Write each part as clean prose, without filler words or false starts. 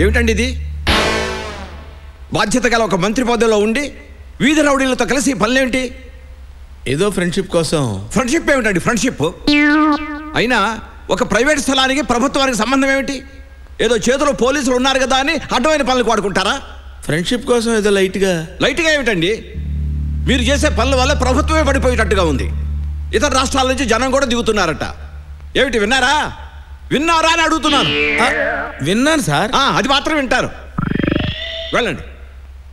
ఏమిటండి ఇది? బాధ్యత గల ఒక మంత్రి పదవిలో ఉండి వీధి రౌడీలతో కలిసి పనులేంటి? ఏదో ఫ్రెండ్షిప్ కోసం. ఫ్రెండ్షిప్ ఏమిటండి? ఫ్రెండ్షిప్ అయినా ఒక ప్రైవేట్ స్థలానికి ప్రభుత్వానికి సంబంధం ఏమిటి? ఏదో చేతిలో పోలీసులు ఉన్నారు కదా అని అడ్డమైన పనులకు వాడుకుంటారా? ఫ్రెండ్షిప్ కోసం ఏదో లైట్గా ఏమిటండి? మీరు చేసే పనుల వల్ల ప్రభుత్వమే పడిపోయేటట్టుగా ఉంది. ఇతర రాష్ట్రాల నుంచి జనం కూడా దిగుతున్నారట. ఏమిటి, విన్నారా అని అడుగుతున్నాను. విన్నాను సార్. అది మాత్రం వింటారు. వెళ్ళండి,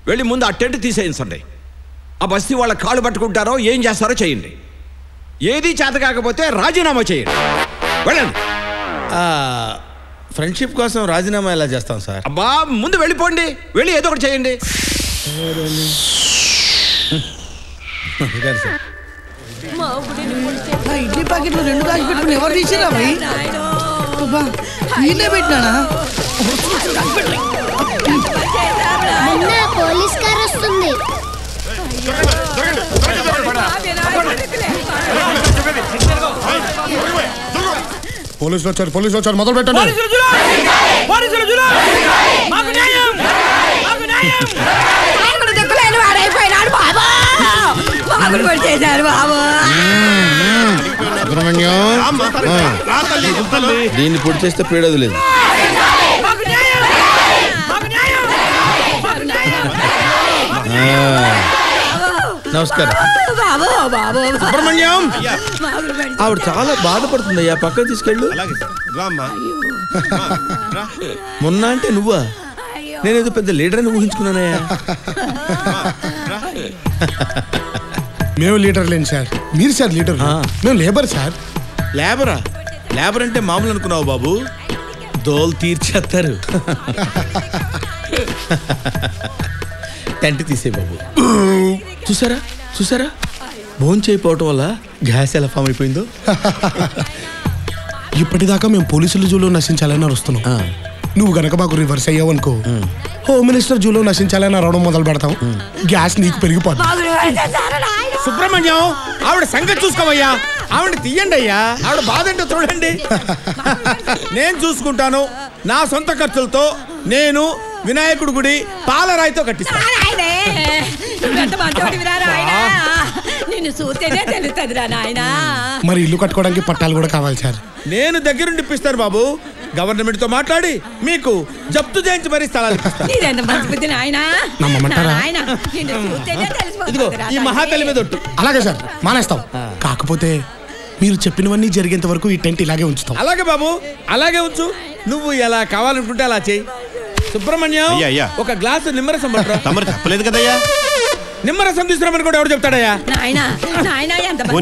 వెళ్ళి ముందు ఆ టెంట్ తీసేయించండి. ఆ బస్తీ వాళ్ళ కాళ్ళు పట్టుకుంటారో ఏం చేస్తారో చేయండి. ఏది చేత కాకపోతే రాజీనామా చేయండి. వెళ్ళండి. ఫ్రెండ్షిప్ కోసం రాజీనామా ఎలా చేస్తాం సార్? అబ్బా, ముందు వెళ్ళిపోండి. వెళ్ళి ఏదో ఒకటి చేయండి. ఇడ్లీ ప్యాకెట్లు 2 దాచి పెట్టుకుని ఎవరు తీసిరా భయ్? నేనే పెట్టినానా? పోలీస్ కార్ వస్తుంది. పోలీసులు వచ్చారు మొదలు పెట్టండి. దీన్ని పొడి చేస్తే పీడదు లేదు. నమస్కారం. సుబ్రహ్మణ్యం, ఆవిడ చాలా బాధపడుతుందయ్యా, పక్కన తీసుకెళ్ళు. మొన్న అంటే నువ్వా? నేనేదో పెద్ద లీడర్ అని ఊహించుకున్నానయ్యా. మేము లీడర్ లేని సార్, మీరు సార్ లీడర్. మేము లేబర్ సార్. లేబరా? లేబర్ అంటే మామూలు అనుకున్నావు బాబు, దోలు తీర్చేస్తారు. టెంట్ తీసే బాబు. చూసారా భోజనం చేయకపోవటం వల్ల గ్యాస్ ఎలా ఫామ్ అయిపోయిందో. ఇప్పటిదాకా మేము పోలీసుల జూలో నశించాలని వస్తున్నాం. నువ్వు గనక మాకు రివర్స్ అయ్యావు అనుకో, హోమ్ మినిస్టర్ జూలో నశించాలని అరవడం మొదలు పెడతాం. గ్యాస్ నీకు పెరిగిపోతుంది. సుబ్రహ్మణ్యం, ఆవిడ సంగతి చూసుకోవయ్యా. ఆవిడ తీయండి అయ్యా, ఆవిడ బాధ ఏంటో చూడండి. నేను చూసుకుంటాను. నా సొంత ఖర్చులతో నేను వినాయకుడి గుడి పాలరాయితో కట్టిస్తాను. మరి ఇల్లు కట్టుకోవడానికి పట్టాలు కూడా కావాలి సార్. నేను దగ్గరుండి ఇప్పిస్తాను బాబు. గవర్నమెంట్ తో మాట్లాడి మీకు జప్తు చేయించి మరీ స్థలాలు ఇదిగో ఈ మహాతల్లి మీద ఒట్టు. అలాగే సార్, మానేస్తాం. కాకపోతే మీరు చెప్పినవన్నీ జరిగేంత వరకు ఈ టెంట్ ఇలాగే ఉంచుతాం. అలాగే బాబు, అలాగే ఉంచు. నువ్వు ఎలా కావాలనుకుంటే అలా చెయ్యి. సుబ్రహ్మణ్యం, ఒక గ్లాసు నిమ్మరసం పట్టరా. తమరు చెప్పలేదు కదయ్యా. నిమ్మరసం తీసుకురామని కూడా ఎవరు చెప్తాడయ్యా?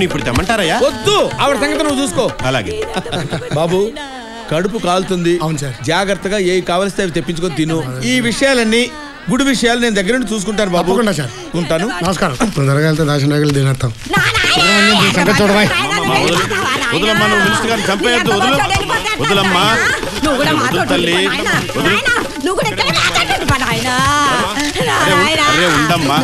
ఇప్పుడు తెమ్మంటారయ్యా? వద్దు, ఆవిడ సంగతి నువ్వు చూసుకో. అలాగే బాబు, కడుపు కాలుతుంది. అవును సార్. జాగ్రత్తగా ఏ కావలిస్తే అవి తెప్పించుకొని తిను. ఈ విషయాలన్నీ గుడి విషయాలు నేను దగ్గర నుండి చూసుకుంటాను బాబు. సార్, ఉంటాను. నమస్కారం. తొందరగా వెళ్తే దాచినగలు తినేస్తాం. చూడవా, వదులమ్మా, నువ్వు మినిస్టర్ గారిని చంపేయద్దు. వదులమ్మా తల్లి, ఉండమ్మా.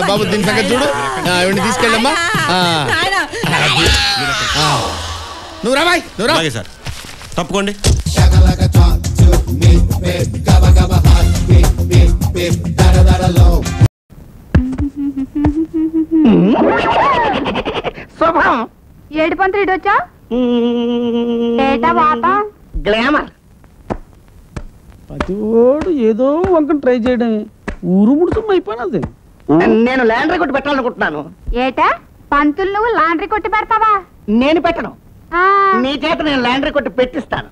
బాబు, దీని సంగతి చూడు. ఎవరిని తీసుకెళ్ళమ్మా. నువ్వు రాబాయ్, నువ్వు రా. సార్, తప్పుకోండి. శుభం. ఏడు పంతులు ఇటు వచ్చా? గ్లామర్. ప్రతివాడు ఏదో వంక ట్రై చేయడమే. ఊరు ముడుతుం అయిపోయినది. నేను లాండ్రీ కొట్టి పెట్టాలనుకుంటున్నాను. ఏటా పంతులు నువ్వు లాండ్రీ కొట్టి పెడతావా? నేను పెట్టను, నీ చేత నేను లాండ్రీ కొట్టి పెట్టిస్తాను.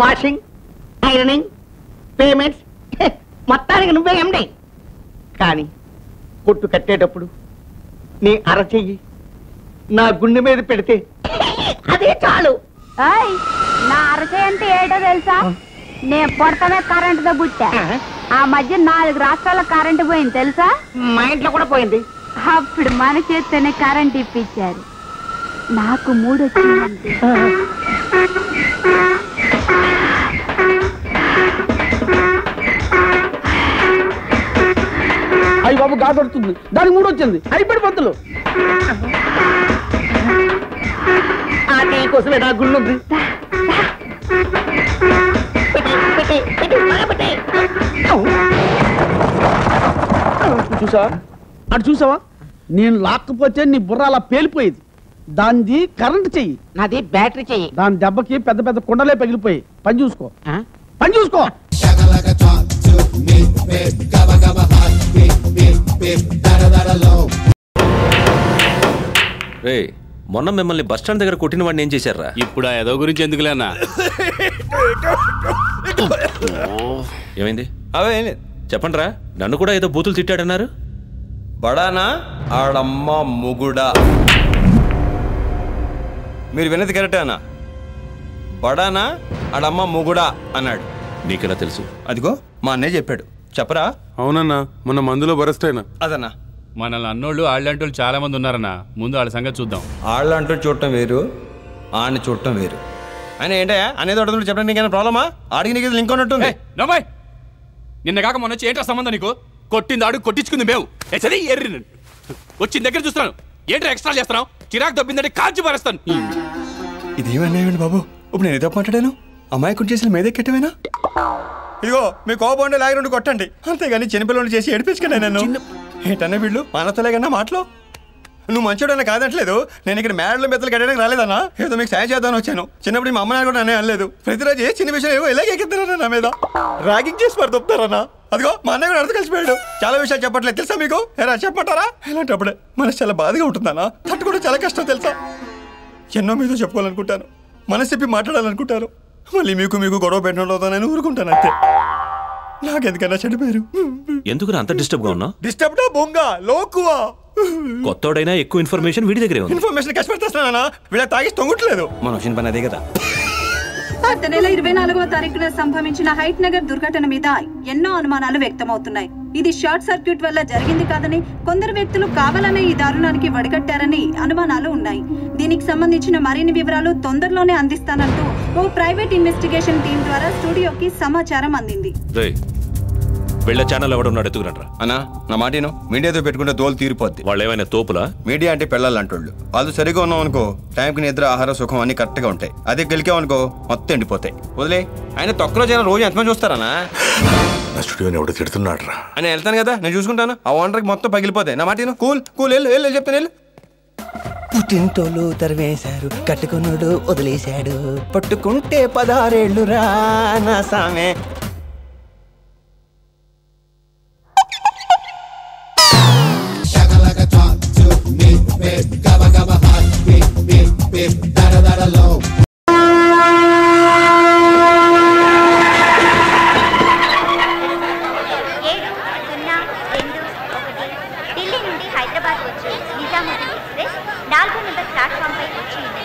వాషింగ్, ఐరనింగ్, పేమెంట్స్ మొత్తానికి నువ్వే ఎండి. కానీ కొట్టు కట్టేటప్పుడు నీ అరచెయ్యి నా గుండె మీద పెడితే అదే చాలు. నా అరచెయ్యి అంటే ఏటో తెలుసా? నేను పొడతమే కరెంటుతో పుట్టా. ఆ మధ్య 4 రాష్ట్రాల కరెంటు పోయింది తెలుసా? మా ఇంట్లో కూడా పోయింది. అప్పుడు మన చేత్తోనే కరెంట్ ఇప్పించారు. నాకు 3 వచ్చిందంటే అయ్యి బాబు గాలి పడుతుంది, దానికి 3 వచ్చింది. అయిపోయి పంతులు ఆ టీ కోసమే నా గుళ్ళు ఉంది. చూసావా, అటు చూసావా, నేను లాక్కపోతే నీ బుర్ర అలా పేలిపోయేది. దాన్ని కరెంట్ చెయ్యి, నాది బ్యాటరీ చెయ్యి. దాని దెబ్బకి పెద్ద పెద్ద కొండలే పగిలిపోయి. పని చూసుకో, పని చూసుకో. రే, మొన్న మిమ్మల్ని బస్ స్టాండ్ దగ్గర కొట్టిన వాడిని ఏం చేశారా? ఇప్పుడు ఏదో గురించి ఎందుకులేనా? ఏమైంది? అవే ఏం లేదు. చెప్పండి రా. నన్ను కూడా ఏదో బూతులు తిట్టాడన్నారు. బడానా ఆడమ్మ ముగుడా. మీరు విన్నది కరెక్టే అన్న. బడానా ఆడమ్మ ముగుడా అన్నాడు. నీకెలా తెలుసు? అదిగో మా అన్నయ్య చెప్పాడు. చెప్పరా? అవునన్నా, మొన్న మందులో బరస్ట్ అయినా. అదన్నా. మనల్ని అన్నోళ్ళు ఆళ్ళంటోళ్ళు చాలా మంది ఉన్నారన్నా. ముందు వాళ్ళ సంగతి చూద్దాం. ఆళ్ళంటూ చూడటం వేరు, ఆడిని చూడటం వేరు. ఆయన ఏంటయ్యా అనేది అడుగుతుంటే చెప్పడానికి నీకైనా ప్రాబ్లమా? ఆడికి నీకు లింక్ ఉన్నట్టుంది. నమ్మాయి, నిన్న కాక మొన్న వచ్చి ఏంటో సంబంధం నీకు? కొట్టింది ఆడు, కొట్టించుకుంది మేము. సరే ఎర్రి వచ్చిన దగ్గర చూస్తాను. ఏంటో ఎక్స్ట్రా చేస్తున్నావు? చిరాకు దబ్బిందంటే కాల్చి పారేస్తాను. ఇదేమన్నాయండి బాబు? ఇప్పుడు నేను తప్పు మాట్లాడాను? అమ్మాయి కుట్టి చేసిన మీదెక్కెట్టవేనా? ఇదిగో మీ కోపండి లాగి రెండు కొట్టండి, అంతేగాని చిన్నపిల్లలు చేసి ఏడిపించుకున్నా నన్ను. ఏంటన్నా వీళ్ళు మానతలే కన్నా మాటలు. నువ్వు మంచోడన్నా కాదట్లేదు. నేను ఇక్కడ మేడలు మెత్తలు కట్టడానికి రాలేదన్నా, ఏదో మీకు సాయం చేద్దామని వచ్చాను. చిన్నప్పుడు మా అమ్మ నాన్న కూడా అనే అనలేదు. ప్రతిరోజు ఏ చిన్న విషయం ఏవో ఇలాగే ఎక్కిస్తారన్నా నా మీద. ర్యాగింగ్ చేసి పడుతారన్నా. అదిగో మా అన్నయ్య కూడా అర్థం కలిసిపోయాడు. చాలా విషయాలు చెప్పట్లేదు తెలుసా మీకు? ఎలా చెప్పమంటారా? ఇలాంటప్పుడే మనసు చాలా బాధగా ఉంటుందన్నా. తట్టుకోవడం చాలా కష్టం తెలుసా. ఎన్నో మీతో చెప్పుకోవాలనుకుంటాను, మనసు చెప్పి మాట్లాడాలనుకుంటాను. మళ్ళీ మీకు గొడవ పెట్టడం నేను ఊరుకుంటాను అంతే. నాకెందుకన్నా చెడిపోయారు. ఎందుకు అంత డిస్టర్బ్ గా ఉన్నా? డిస్టర్బ్ డా బొంగా లోకువా. కొత్తోడైనా ఎక్కువ ఇన్ఫర్మేషన్ వీడి దగ్గరే ఉంది. ఇన్ఫర్మేషన్ కష్టపడతానా? వీళ్ళ తాగి తొంగట్లేదు. మనం వచ్చిన పని అదే కదా. గత నెల 24వ తారీఖున సంభవించిన హైట్ నగర్ దుర్ఘటన మీద ఎన్నో అనుమానాలు వ్యక్తమవుతున్నాయి. ఇది షార్ట్ సర్క్యూట్ వల్ల జరిగింది కాదని, కొందరు వ్యక్తులు కావాలనే ఈ దారుణానికి వడిగట్టారని అనుమానాలు ఉన్నాయి. దీనికి సంబంధించిన మరిన్ని వివరాలు తొందరలోనే అందిస్తానంటూ ఓ ప్రైవేట్ ఇన్వెస్టిగేషన్ టీం ద్వారా స్టూడియోకి సమాచారం అందింది. వీళ్ళ ఛానల్ ఎవడున్నాడు ఎత్తుకురంట్రా. అన్నా నా మాటను మీడియాతో పెట్టుకుంటే దోలు తీరిపోద్ది. వాళ్ళు ఏమైనా తోపులా? మీడియా అంటే పెళ్ళాలంటోళ్ళు. వాళ్ళు సరిగా ఉన్నాం అనుకో, టైంకి నిద్ర, ఆహారం, సుఖం అన్ని కరెక్ట్ గా ఉంటాయి. అదే గెలికామనుకో మొత్తం ఎండిపోతాయి. వదిలే. ఆయన తొక్కలో జనం రోజు ఎంతమంది చూస్తారన్నా? నా స్టూడియోని ఎవడో తిడుతున్నాడు రా. అని వెళ్తాను కదా, నేను చూసుకుంటాను. ఆ ఓనర్కి మొత్తం పగిలిపోతాయి. నా మాటను కూల్ కూల్ వెళ్ళు చెప్తాను వెళ్ళు. పుట్టింటోళ్ళు తరివేశారు, కట్టుకున్నాడు వదిలేశాడు, పట్టుకుంటే 16 ఏళ్ళు రా నా సామే. ఢిల్లీ నుండి హైదరాబాద్ వచ్చి నిజాముద్దీన్ ఎక్స్ప్రెస్ 4వ నెంబర్ ప్లాట్ఫామ్ పై వచ్చి ఉన్నది.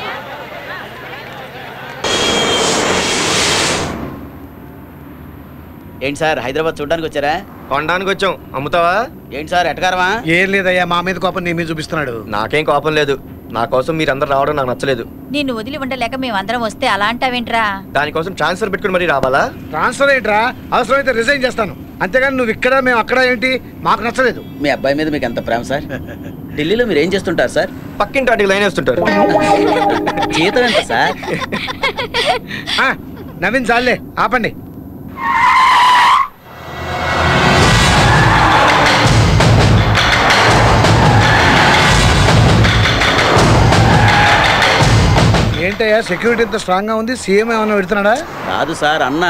ఏంటి సార్, హైదరాబాద్ చూడడానికి వచ్చారా? కొనడానికి వచ్చాం. అమ్ముతావా? ఏంటి సార్ ఎటకారమా? ఏం లేదయ్యా, మా మీద కోపం నీ మీద చూపిస్తున్నాడు. నాకేం కోపం లేదు. నా కోసం మీరందరూ రావడం నాకు నచ్చలేదు. నిన్ను వదిలి ఉండలేక మేమందరం వస్తే అలా అంటావేంట్రా? దానికోసం ట్రాన్స్ఫర్ పెట్టుకుని మరి రావాలా? ట్రాన్స్ఫర్ ఏంట్రా? అవసరమైతే రిజైన్ చేస్తాను, అంతేగాని నువ్వు ఇక్కడ మేము అక్కడ ఏంటి మాకు నచ్చలేదు. మీ అబ్బాయి మీద మీకు ఎంత ప్రేమ సార్? ఢిల్లీలో మీరు ఏం చేస్తుంటారు సార్? పక్కింటి వాటికి లైన్ వేస్తుంటారు. జీతం ఎంత సార్? నవీన్ చాలే, ఆపండి. ఏంటయ్యా సెక్యూరిటీ ఇంత స్ట్రాంగ్ గా ఉంది? సీఎం ఏమన్నా పెడుతున్నాడా? కాదు సార్, అన్న.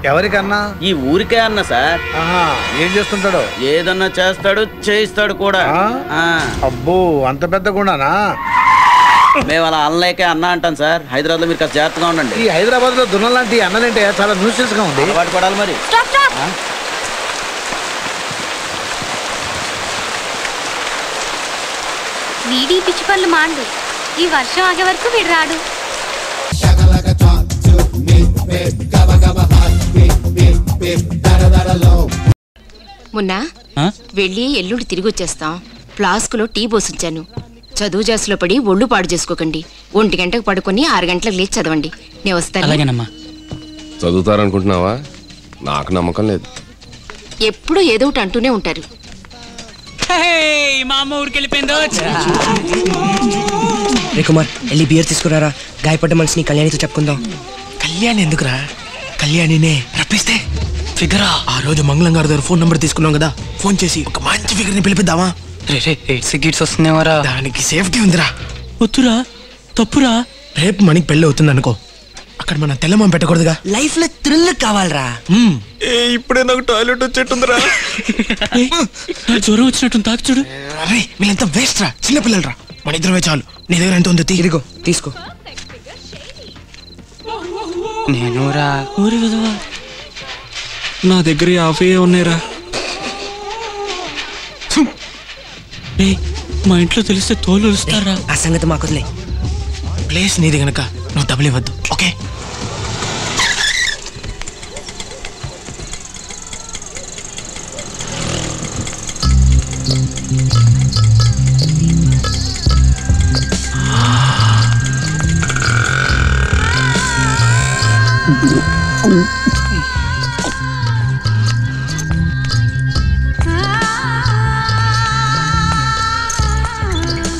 ఎవరికన్నా? ఈ ఊరికే అన్న సార్. ఏం చేస్తుంటాడు? ఏదన్నా చేస్తాడు, చేయిస్తాడు కూడా. అబ్బో, అంత పెద్ద గుణానా? మేము అలా అన్నలేకే అన్న అంటాం సార్. హైదరాబాద్ లో మీరు కాస్త జాగ్రత్తగా ఉండండి. ఈ హైదరాబాద్ లో దున్నలాంటి అన్నలేంటే చాలా న్యూసెన్స్ గా ఉంది. అలవాటు పడాలి మరి. వీడి పిచ్చి పనులు మాండు. ఈ వర్షం ఆగే వరకు వీడు రాడు. మొన్న వెళ్ళి ఎల్లుండి తిరిగి వచ్చేస్తాం. ఫ్లాస్కులో టీ పోసించాను. చదువు జాసులో పడి ఒళ్ళు పాడు చేసుకోకండి. 1 గంటకు పడుకొని 6 గంటలకు లేచి చదవండి. నేను వస్తాను. చదువుతారనుకుంటున్నావా? నాకు నమ్మకం లేదు. ఎప్పుడూ ఏదో ఒకటి అంటూనే ఉంటారు. మా అమ్మ ఊరికి వెళ్ళిపోయిందో. రే కుమార్ వెళ్ళి బియర్ తీసుకురారా, గాయపడ్డ మనిషిని కళ్యాణితో చెప్పుకుందాం. కళ్యాణి ఎందుకురా, కళ్యాణినే రప్పిస్తే ఫిగరా. ఆ రోజు మంగళం గారి దగ్గర ఫోన్ నంబర్ తీసుకున్నాం కదా, ఫోన్ చేసి ఒక మంచి ఫిగర్ ని పిలిపిద్దామా? గిట్స్ వస్తున్నావారా? దానికి సేఫ్టీ ఉందిరా. వద్దురా, తప్పురా. రేపు మనకి పెళ్ళి అవుతుంది అనుకో, అక్కడ మనం తెల్లమం పెట్టకూడదుగా. లైఫ్ లో థ్రిల్ కావాలరా. ఇప్పుడే నాకు టాయిలెట్ వచ్చేట్టుందిరా. జ్వరం వచ్చినట్టు తాకి చూడు. అరే వీళ్ళంతా వేస్ట్ రా, చిన్నపిల్లలు రా. మన ఇద్దరమే చాలు. నీ దగ్గర ఎంత ఉందో ఇదిగో తీసుకో. నేను రా ఊరి విధవా, నా దగ్గర 50 ఉన్నాయిరా. మా ఇంట్లో తెలిస్తే తోలు వస్తారా? ఆ సంగతి మాకు వదిలే. ప్లేస్ నీది గనక నువ్వు డబ్బులు ఇవ్వద్దు, ఓకే?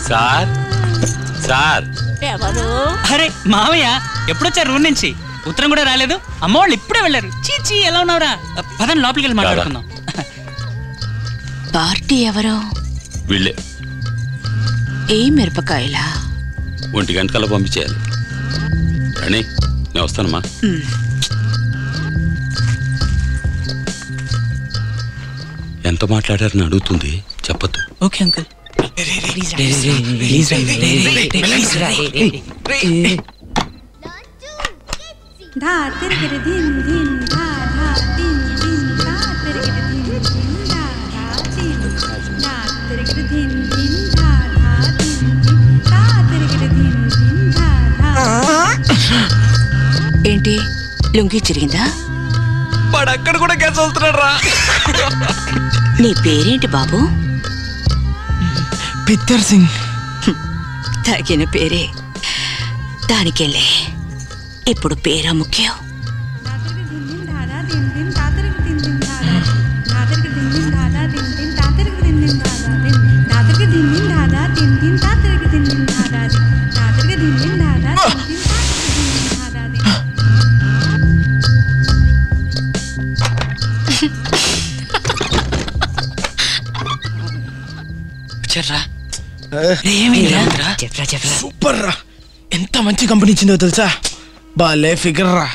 సార్ సార్ ఎవరు? అరే మావయ్య ఎప్పుడొచ్చారు రూమ్ నుంచి? ఉత్తరం కూడా రాలేదు. అమ్మ వాళ్ళు ఇప్పుడే వెళ్ళారు. చీచీ ఎలా ఉన్నావురా? పదండి లోపలికి వెళ్ళి మాట్లాడుకుందాం. పార్టీ ఎవరో? వీళ్ళే. ఏ మిరపకాయలా? 1 గంటకల్లా పంపించేయాలి. రాణి నేను వస్తానమ్మా. ఎంత మాట్లాడారని అడుగుతుంది, చెప్పద్దు. Okay uncle. ఏంటి లుంగి చిరిగిందా? వాడు అక్కడ కూడా కేసు వస్తున్నాడు రా. నీ పేరేంటి బాబు? పిత్తర్ సింగ్. తగిన పేరే. దానికెళ్ళే ఇప్పుడు పేరా ముఖ్యం. సూపర్ రా, ఎంత మంచి కంపెనీ ఇచ్చిందో తెలుసా? బాలే ఫిగర్ రా.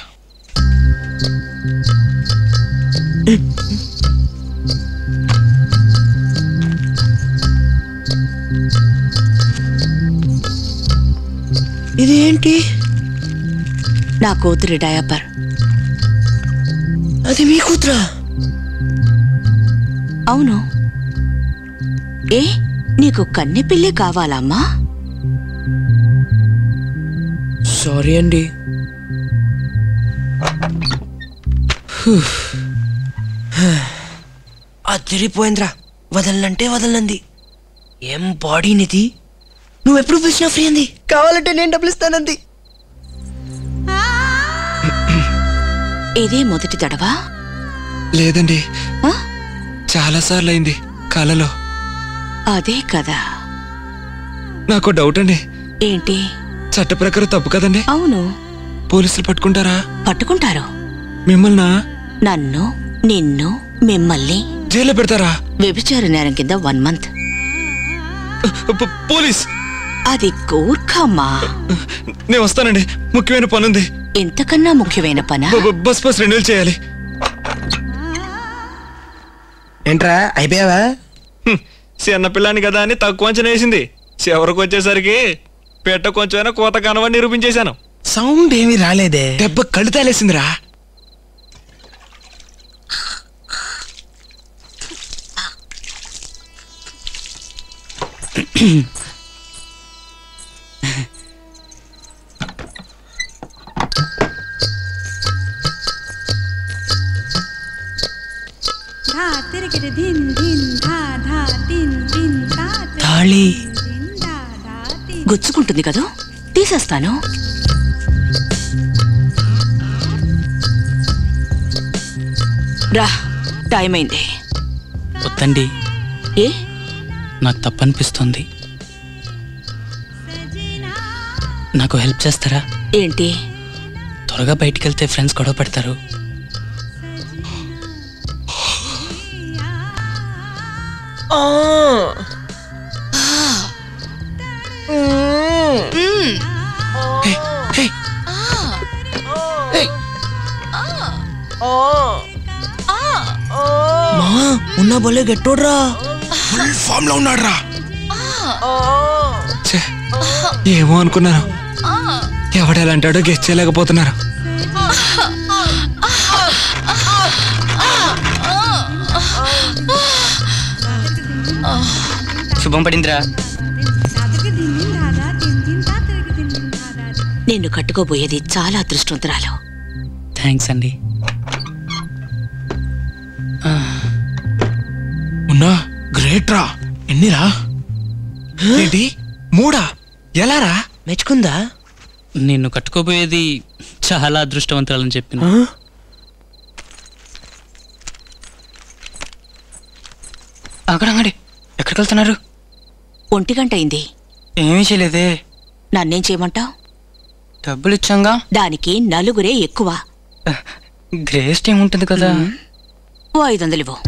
ఇదేంటి? నా కూతురి డయాపర్. అది మీ కూతురా? అవును. ఏ నీకు కన్నె పిల్లే కావాలమ్మా? సారీ అండి. అదిరిపోయిందిరా, వదలనంటే వదలనంది. ఏం బాడీ నిది, నువ్వెప్పుడు పిలిచినా ఫ్రీ అంది. కావాలంటే నేను డబ్బులు ఇస్తానంది. ఇదే మొదటి తడవా? లేదండి, చాలా సార్లు అయింది కలలో. అదే కదా. నాకు డౌట్ అండి. ఏంటి? చట్ట ప్రకారం తప్పు కదండి? అవును. పోలీసులు పట్టుకుంటారా? పట్టుకుంటారు. మిమ్మల్ని? నన్ను, నిన్ను, మిమ్మల్ని జైల్లో పెడతారా? వ్యభిచార నేరం కింద 1 మంత్. పోలీస్? అది గూర్ఖమ్మా. నేను వస్తానండి, ముఖ్యమైన పనుంది. ఇంతకన్నా ముఖ్యమైన పనా? బస్ రెన్యూల్ చేయాలి. ఏంట్రా అయిపోయావా? చిన్న పిల్లాని కదా అని తక్కువ అంచనా వేసింది. చివరికి వచ్చేసరికి పెట్ట కొంచెమైనా కోత కనవని నిరూపించేశాను. సౌండ్ ఏమీ రాలేదే, దెబ్బ కళ్ళు తాలేసిందిరా. తాళి గుచ్చుకుంటుంది కదూ, తీసేస్తాను. రా, టైం అయింది. వద్దండి. ఏ నాకు తప్పనిపిస్తుంది. నాకు హెల్ప్ చేస్తారా? ఏంటి? త్వరగా బయటికి వెళ్తే ఫ్రెండ్స్ గొడవ పెడతారు. ఉన్నా బోలే గెట్టోడ్రా, ఫుల్ ఫామ్ లో ఉన్నాడు రా. ఏమో అనుకున్నాను, ఎవడెలాంటాడో గెస్ట్ చేయలేకపోతున్నారు. శుభం పడిందిరా. నిన్ను కట్టుకోబోయేది చాలా అదృష్టవంతురాలు. థ్యాంక్స్ అండి. ఉన్నా గ్రేట్ రా. ఎన్నిరా? ఏంటి 3? ఎలారా? మెచ్చుకుందా? నిన్ను కట్టుకోబోయేది చాలా అదృష్టవంతురాలని చెప్పిన. అక్కడంగడి ఎక్కడికి వెళ్తున్నారు? 1 గంట అయింది. ఏమీ చేయలేదే. నన్నేం చేయమంటావు? డబ్బులు ఇచ్చాంగా. దానికి 4 ఎక్కువ. గ్రేస్ట్ ఏముంటుంది కదా. 500 ఇవ్వు.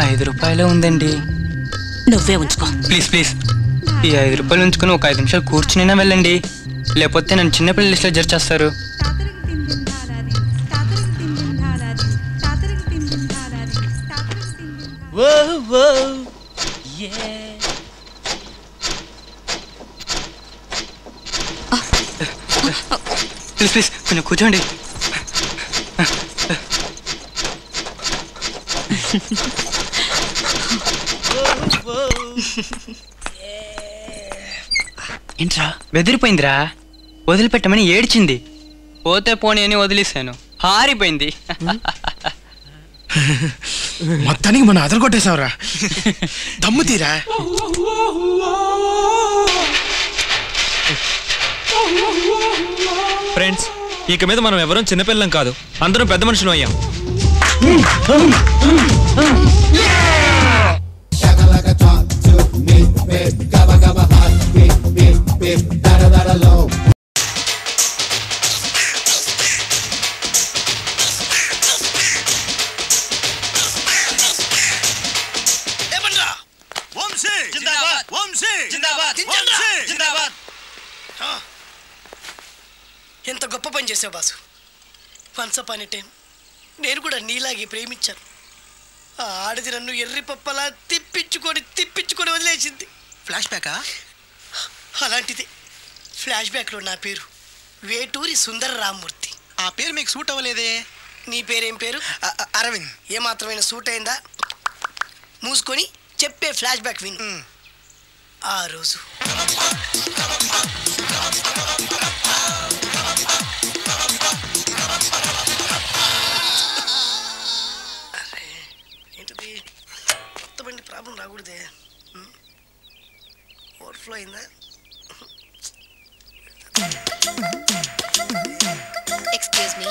5 రూపాయలే ఉందండి. నువ్వే ఉంచుకో. ప్లీజ్ ప్లీజ్, ఈ 5 రూపాయలు ఉంచుకుని ఒక 5 నిమిషాలు కూర్చునైనా వెళ్ళండి, లేకపోతే నన్ను చిన్నపిల్లల లిస్ట్లో జడ్చేస్తారు. ప్లీజ్ ప్లీజ్ కొంచెం కూర్చోండి. ఏంట్రా బెదిరిపోయిందిరా? వదిలిపెట్టమని ఏడ్చింది. పోతే పోనీ అని వదిలేశాను, హారిపోయింది. మొత్తానికి మనం అదరగొట్టేశావురా. దమ్ము తీరా. ఫ్రెండ్స్, ఇక మీద మనం ఎవరూ చిన్నపిల్లం కాదు, అందరం పెద్ద మనుషులు అయ్యాం. ఎంత గొప్ప పని చేసావు boss. Once upon a time నేను కూడా నీలాగే ప్రేమించాను. ఆ ఆడది నన్ను ఎర్రి పప్పలా తిప్పించుకొని వదిలేసింది. ఫ్లాష్ బ్యాకా? అలాంటిది. ఫ్లాష్ బ్యాక్లో నా పేరు వేటూరి సుందర రామ్మూర్తి. ఆ పేరు మీకు సూట్ అవ్వలేదే. నీ పేరేం పేరు? అరవింద్. ఏమాత్రమైన సూట్ అయిందా? మూసుకొని చెప్పే ఫ్లాష్ బ్యాక్ విను. ఆ రోజు ఏంటిది? కొత్త బండి ప్రాబ్లం రాకూడదే. ఓవర్ఫ్లో అయిందా? Excuse me.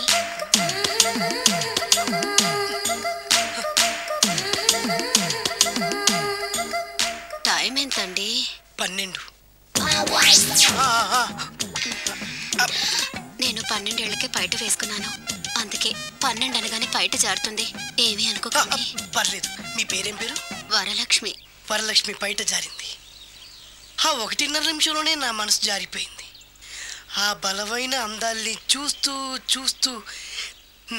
టైం ఎంతండి? 12. నేను 12 ఏళ్లకే పైట వేసుకున్నాను, అందుకే 12 అనగానే పైట జారుతుంది. ఏమీ అనుకోకండి. పర్లేదు. మీ పేరేం పేరు? వరలక్ష్మి. వరలక్ష్మి పైట జారింది. ఆ 1.5 నిమిషంలోనే నా మనసు జారిపోయింది. ఆ బలమైన అందాల్ని చూస్తూ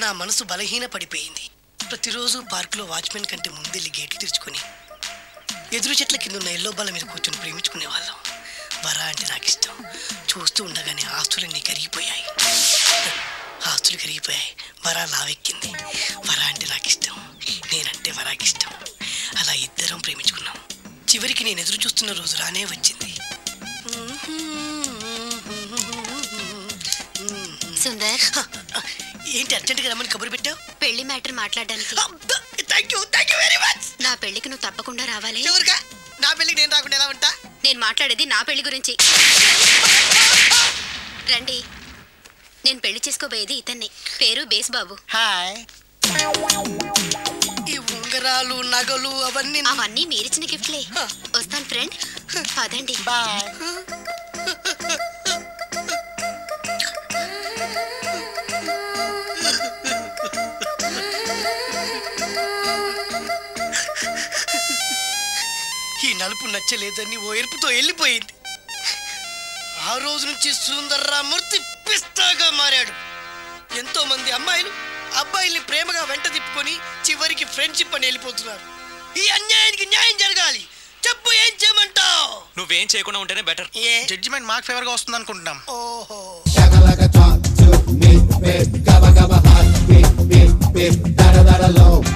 నా మనసు బలహీన పడిపోయింది. ప్రతిరోజు పార్కులో వాచ్మెన్ కంటే ముందెళ్ళి గేట్లు తెరుచుకొని ఎదురు చెట్ల కింద ఉన్న ఎల్లో బాల మీద కూర్చొని ప్రేమించుకునే వాళ్ళం. వరా అంటే నాకు ఇష్టం. చూస్తూ ఉండగానే ఆస్తులన్నీ కరిగిపోయాయి. వరా లావెక్కింది. వరా అంటే నాకు ఇష్టం, నేనంటే వరాకి ఇష్టం. అలా ఇద్దరం ప్రేమించుకున్నాం. చివరికి నేను ఎదురు చూస్తున్న రోజు రానే వచ్చింది. సుందర్, ఏంటి అర్జెంట్గా రమ్మని కబురు పెట్టావు? పెళ్లి మ్యాటర్ మాట్లాడడానికి. Thank you very much. నా పెళ్లికి నువ్వు తప్పకుండా రావాలి. ఎవరుగా? నా పెళ్లికి నేను రాకుండా ఎలా ఉంటా? నేను మాట్లాడేది నా పెళ్లి గురించి. రండి. నేను పెళ్లి చేసుకోబోయేది ఇతన్ని. పేరు బేస్ బాబు. హాయ్. ఉంగరాలు నగలు అవన్నీ మీరిచ్చిన గిఫ్ట్లే. వస్తాను ఫ్రెండ్. పదండి. బాయ్. ఈ నలుపు నచ్చలేదని ఓ ఎరుపుతో వెళ్ళిపోయింది. ఆ రోజు నుంచి సుందర్రామూర్తి పిస్తాగా మారాడు. ఎంతో మంది అమ్మాయిలు అబ్బాయిల్ని ప్రేమగా వెంట తిప్పుకొని చివరికి ఫ్రెండ్షిప్ అని వెళ్ళిపోతున్నారు. ఈ అన్యాయానికి న్యాయం జరగాలి. చెప్పు, ఏం చేయమంటావు? నువ్వేం చేయకుండా ఉంటేనే బెటర్. జడ్జిమెంట్ మాకు ఫేవర్ గా వస్తుంది అనుకుంటున్నాం. ఓహో. Shaka like a talk to me, babe. Gabba gabba hot, beep beep beep. Da da da da low.